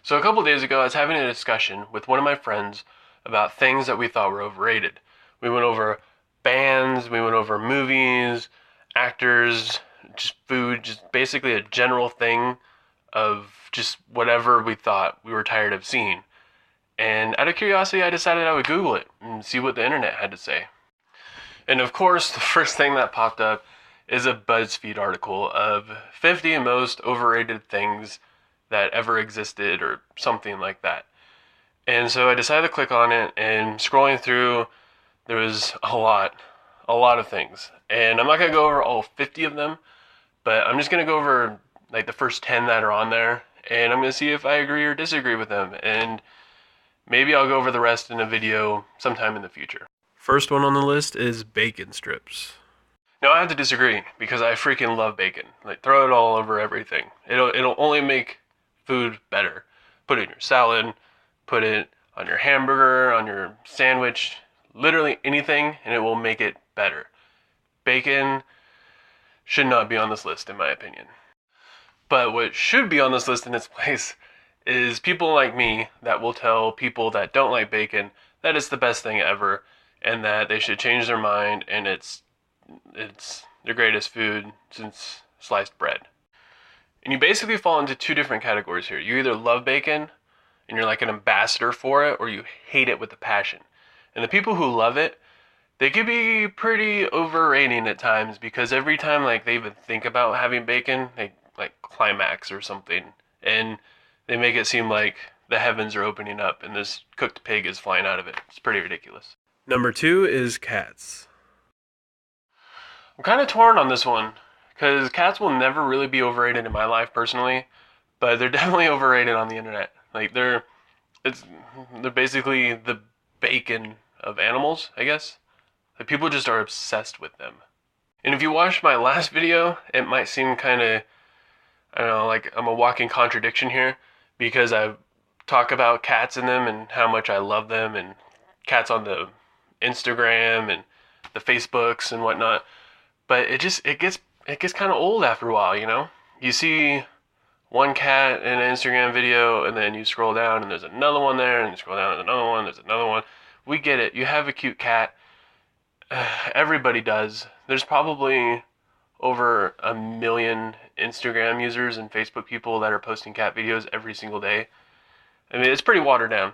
So a couple days ago, I was having a discussion with one of my friends about things that we thought were overrated. We went over bands, we went over movies, actors, just food, just basically a general thing of just whatever we thought we were tired of seeing. And out of curiosity, I decided I would Google it and see what the internet had to say. And of course, the first thing that popped up is a BuzzFeed article of 50 most overrated things that ever existed or something like that. And so I decided to click on it, and scrolling through, there was a lot of things. And I'm not going to go over all 50 of them, but I'm just going to go over like the first 10 that are on there, and I'm going to see if I agree or disagree with them. And maybe I'll go over the rest in a video sometime in the future. First one on the list is bacon strips. Now I have to disagree because I freaking love bacon. Like, throw it all over everything. It'll only make food better. Put it in your salad, put it on your hamburger, on your sandwich, literally anything, and it will make it better. Bacon should not be on this list, in my opinion. But what should be on this list in its place is people like me that will tell people that don't like bacon that it's the best thing ever, and that they should change their mind, and it's the greatest food since sliced bread. And you basically fall into two different categories here. You either love bacon and you're like an ambassador for it, or you hate it with a passion. And the people who love it, they can be pretty overrating at times, because every time like they even think about having bacon, they like climax or something, and they make it seem like the heavens are opening up and this cooked pig is flying out of it. It's pretty ridiculous. Number 2 is cats. I'm kind of torn on this one, because cats will never really be overrated in my life personally, but they're definitely overrated on the internet. Like, they're basically the bacon of animals, I guess. Like, people just are obsessed with them. And if you watched my last video, it might seem kind of, I don't know, like I'm a walking contradiction here, because I talk about cats in them and how much I love them, and cats on the Instagram and the Facebooks and whatnot. But it gets kind of old after a while, you know? You see one cat in an Instagram video, and then you scroll down and there's another one there, and you scroll down and another one, there's another one. We get it. You have a cute cat. Everybody does. There's probably over 1 million Instagram users and Facebook people that are posting cat videos every single day. I mean, it's pretty watered down.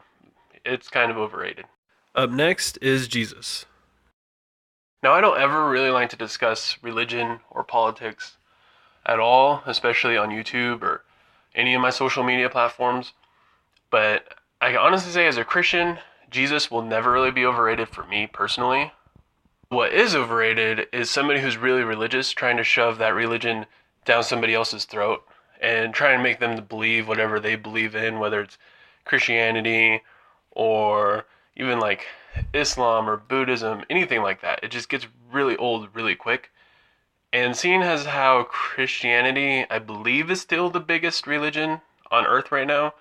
It's kind of overrated. Up next is Jesus. Now, I don't ever really like to discuss religion or politics at all, especially on YouTube or any of my social media platforms. But I can honestly say, as a Christian, Jesus will never really be overrated for me personally. What is overrated is somebody who's really religious trying to shove that religion down somebody else's throat and trying to make them to believe whatever they believe in, whether it's Christianity or even like Islam or Buddhism, anything like that. It just gets really old really quick. And seeing as how Christianity, I believe, is still the biggest religion on earth right now,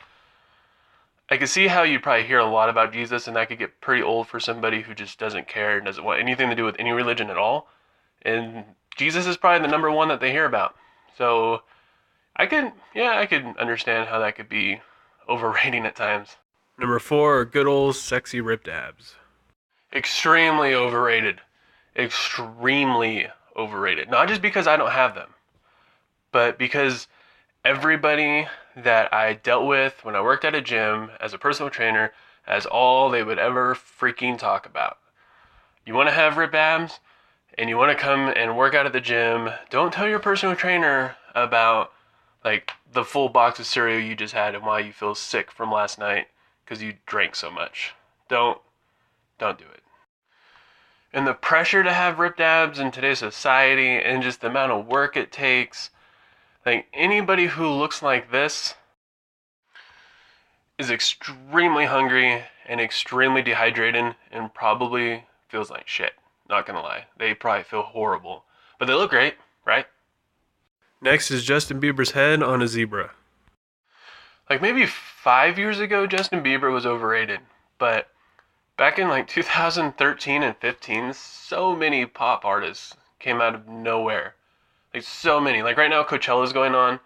I can see how you'd probably hear a lot about Jesus, and that could get pretty old for somebody who just doesn't care and doesn't want anything to do with any religion at all. And Jesus is probably the number one that they hear about. So I could understand how that could be overrating at times. Number 4 are good old sexy ripped abs. Extremely overrated. Extremely overrated. Not just because I don't have them, but because everybody that I dealt with when I worked at a gym as a personal trainer, that's all they would ever freaking talk about. You want to have rib abs and you want to come and work out at the gym, don't tell your personal trainer about like the full box of cereal you just had and why you feel sick from last night because you drank so much. Don't do it. And the pressure to have ripped abs in today's society, and just the amount of work it takes, like, anybody who looks like this is extremely hungry and extremely dehydrated and probably feels like shit. Not gonna lie. They probably feel horrible. But they look great, right? Next is Justin Bieber's head on a zebra. Like, maybe 5 years ago, Justin Bieber was overrated. But back in like 2013 and 15, so many pop artists came out of nowhere. Like, so many. Like, right now, Coachella's going on,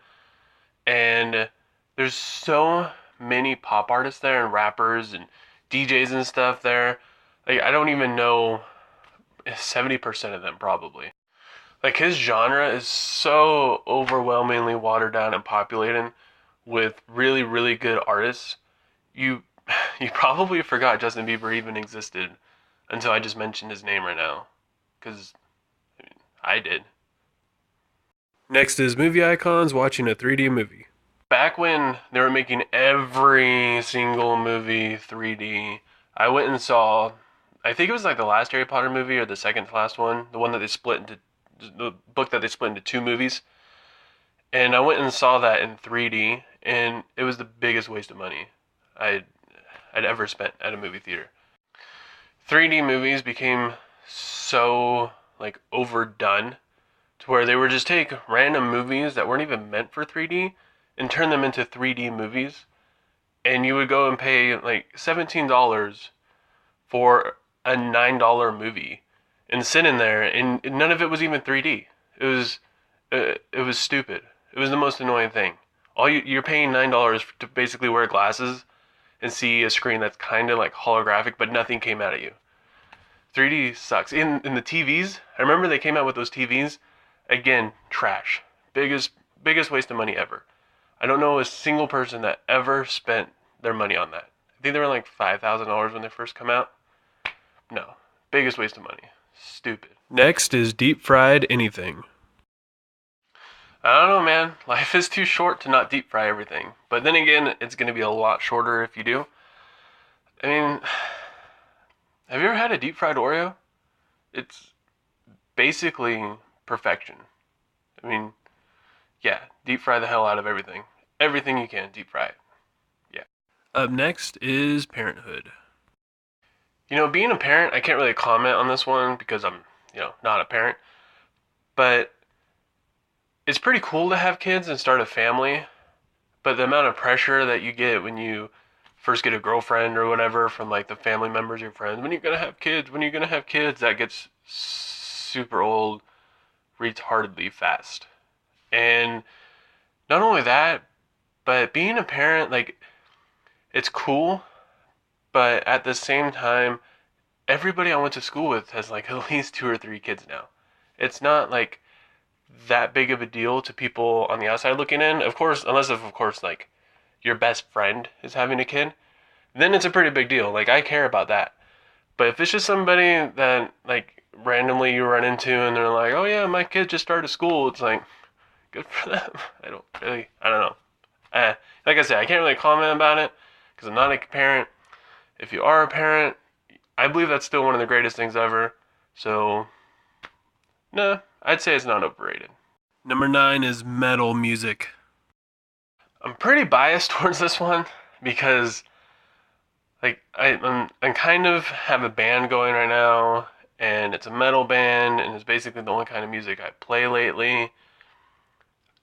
and there's so many pop artists there and rappers and DJs and stuff there. Like, I don't even know 70% of them probably. Like, his genre is so overwhelmingly watered down and populated with really, really good artists. You you probably forgot Justin Bieber even existed until I just mentioned his name right now. Because I did. Next is movie icons watching a 3D movie. Back when they were making every single movie 3D, I went and saw, I think it was like the last Harry Potter movie or the second to last one, the one that they split into, the book that they split into two movies. And I went and saw that in 3D, and it was the biggest waste of money I'd ever spent at a movie theater. 3D movies became so like overdone to where they would just take random movies that weren't even meant for 3D and turn them into 3D movies, and you would go and pay like $17 for a $9 movie and sit in there, and none of it was even 3D. It was stupid. It was the most annoying thing. You're paying $9 to basically wear glasses and see a screen that's kind of like holographic, but nothing came out at you. 3D sucks. In the TVs, I remember they came out with those TVs. Again, trash. Biggest waste of money ever. I don't know a single person that ever spent their money on that. I think they were like $5,000 when they first come out. No. Biggest waste of money. Stupid. Next is deep fried anything. I don't know, man. Life is too short to not deep fry everything. But then again, it's going to be a lot shorter if you do. I mean, have you ever had a deep fried Oreo? It's basically perfection. I mean, yeah, deep fry the hell out of everything. Everything you can, deep fry it. Yeah. Up next is Parenthood. You know, being a parent, I can't really comment on this one because I'm, not a parent. But it's pretty cool to have kids and start a family. But the amount of pressure that you get when you first get a girlfriend or whatever from like the family members, your friends, when you're going to have kids, that gets super old retardedly fast. And not only that, but being a parent, like, it's cool, but at the same time, everybody I went to school with has like at least 2 or 3 kids now. It's not like that big of a deal to people on the outside looking in. Of course, unless of course like your best friend is having a kid, then it's a pretty big deal. Like, I care about that. But if it's just somebody that like randomly you run into and they're like, oh yeah, my kid just started school, it's like, good for them. I don't know. Like I said, I can't really comment about it because I'm not a parent. If you are a parent, I believe that's still one of the greatest things ever. So, nah, I'd say it's not overrated. Number 9 is metal music. I'm pretty biased towards this one because, like, I'm kind of have a band going right now, and it's a metal band, and it's basically the only kind of music I play lately.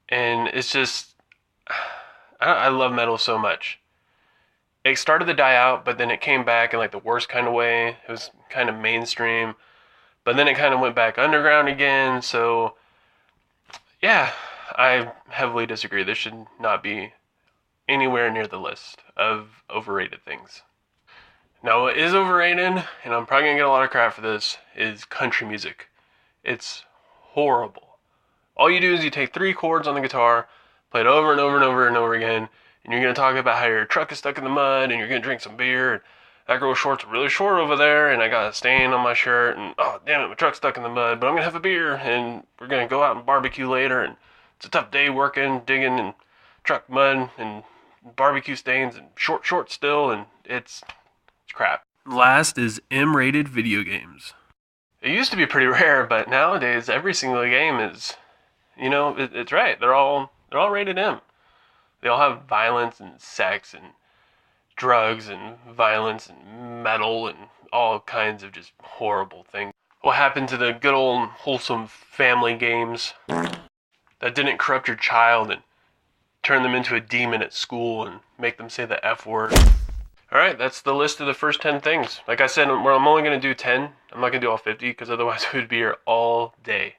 And it's just, I love metal so much. It started to die out, but then it came back in like the worst kind of way. It was kind of mainstream, but then it kind of went back underground again. So, yeah, I heavily disagree. This should not be anywhere near the list of overrated things. Now, what is overrated, and I'm probably going to get a lot of crap for this, is country music. It's horrible. All you do is you take 3 chords on the guitar, play it over and over and over and over again, and you're going to talk about how your truck is stuck in the mud, and you're going to drink some beer, and that girl's shorts are really short over there, and I got a stain on my shirt, and oh, damn it, my truck's stuck in the mud, but I'm going to have a beer, and we're going to go out and barbecue later, and it's a tough day working, digging, and truck mud, and barbecue stains, and short still, and it's crap. Last is M-rated video games. It used to be pretty rare, but nowadays every single game is, it's right. They're all rated M. They all have violence and sex and drugs and violence and metal and all kinds of just horrible things. What happened to the good old wholesome family games that didn't corrupt your child and turn them into a demon at school and make them say the F word? Alright, that's the list of the first 10 things. Like I said, I'm only going to do 10. I'm not going to do all 50 because otherwise we would be here all day.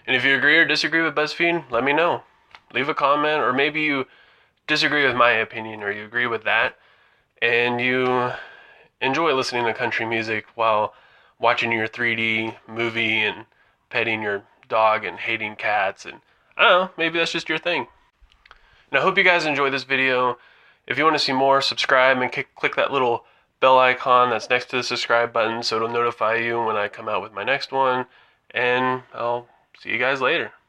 And if you agree or disagree with BuzzFeed, let me know. Leave a comment, or maybe you disagree with my opinion or you agree with that, and you enjoy listening to country music while watching your 3D movie and petting your dog and hating cats, and I don't know, maybe that's just your thing. And I hope you guys enjoyed this video. If you want to see more, subscribe and click that little bell icon that's next to the subscribe button so it'll notify you when I come out with my next one. And I'll see you guys later.